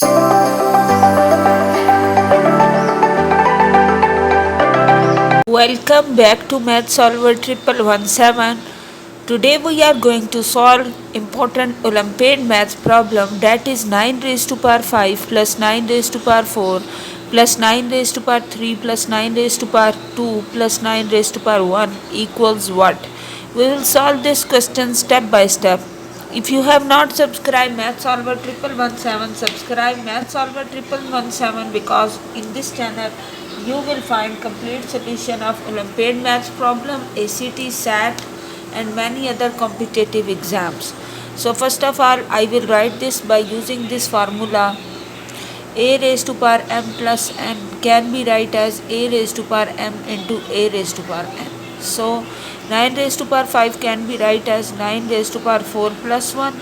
Welcome back to Math Solver 1117. Today we are going to solve important Olympiad math problem, that is 9 raised to power 5 plus 9 raised to power 4 plus 9 raised to power 3 plus 9 raised to power 2 plus 9 raised to power 1 equals what? We will solve this question step by step. If you have not subscribed Math Solver 1117, subscribe Math Solver 1117, because in this channel you will find complete solution of Olympiad maths problem, ACT, SAT and many other competitive exams. So first of all, I will write this by using this formula. A raised to power m plus n can be write as a raised to power m into a raised to power n. So 9 raised to power 5 can be write as 9 raised to power 4 plus 1,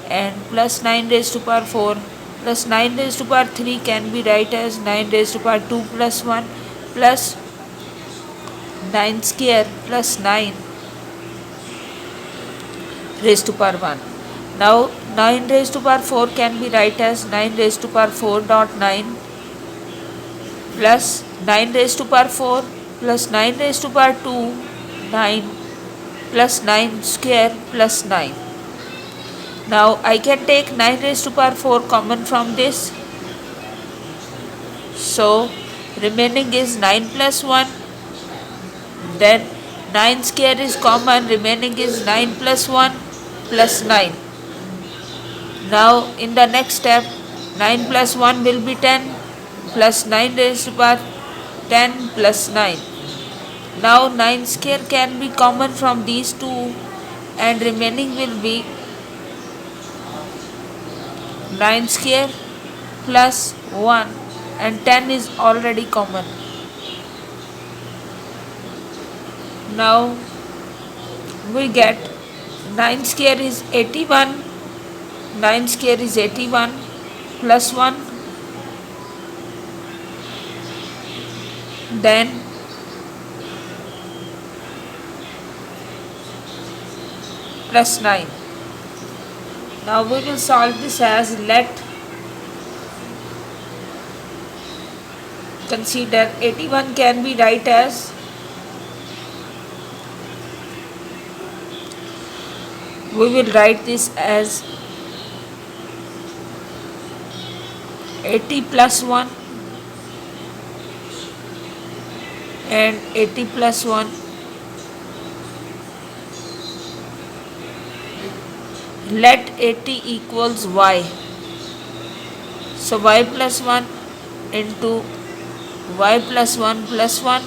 and plus 9 raised to power 4 plus 9 raised to power 3 can be write as 9 raised to power 2 plus 1 plus 9 square plus 9 raised to power 1. Now 9 raised to power 4 can be write as 9 raised to power 4 dot 9 plus 9 raised to power 4 plus 9 raised to power 2 9 plus 9 square plus 9. Now I can take 9 raised to power 4 common from this. So remaining is 9 plus 1. Then 9 square is common, remaining is 9 plus 1 plus 9. Now in the next step, 9 plus 1 will be 10 plus 9 raised to power 10 plus 9. Now 9 square can be common from these two, and remaining will be 9 square plus 1, and 10 is already common. Now we get 9 square is 81, 9 square is 81 plus 1, then plus 9. Now we will solve this as, let consider 81 can be write as we will write this as 80 plus 1 and 80 plus 1. Let 80 equals y. So y plus 1 into y plus 1 plus 1.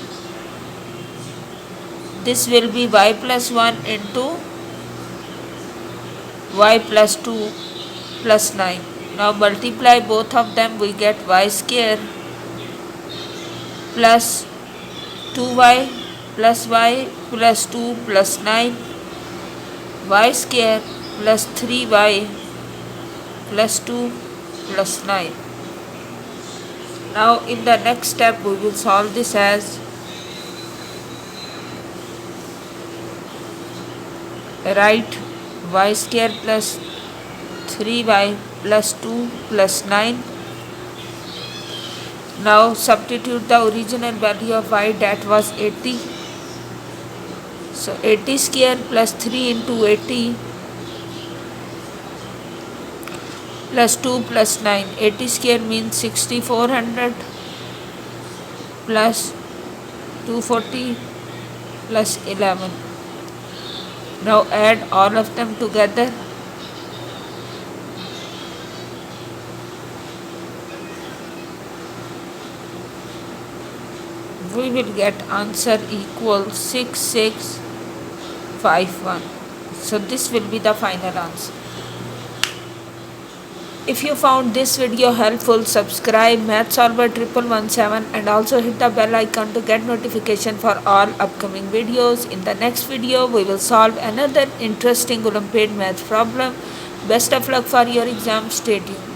This will be y plus 1 into y plus 2 plus 9. Now multiply both of them, we get y square plus 2y plus y plus 2 plus 9, y square plus 3y plus 2 plus 9. Now in the next step we will solve this as, write y square plus 3y plus 2 plus 9. Now substitute the original value of y, that was 80. So 80 square plus 3 into 80 plus 2 plus 9. 80 square means 6400 plus 240 plus 11. Now add all of them together. We will get answer equals 6651. So this will be the final answer. If you found this video helpful, subscribe Math Solver 1117 and also hit the bell icon to get notification for all upcoming videos. In the next video, we will solve another interesting Olympiad math problem. Best of luck for your exam. Stay tuned.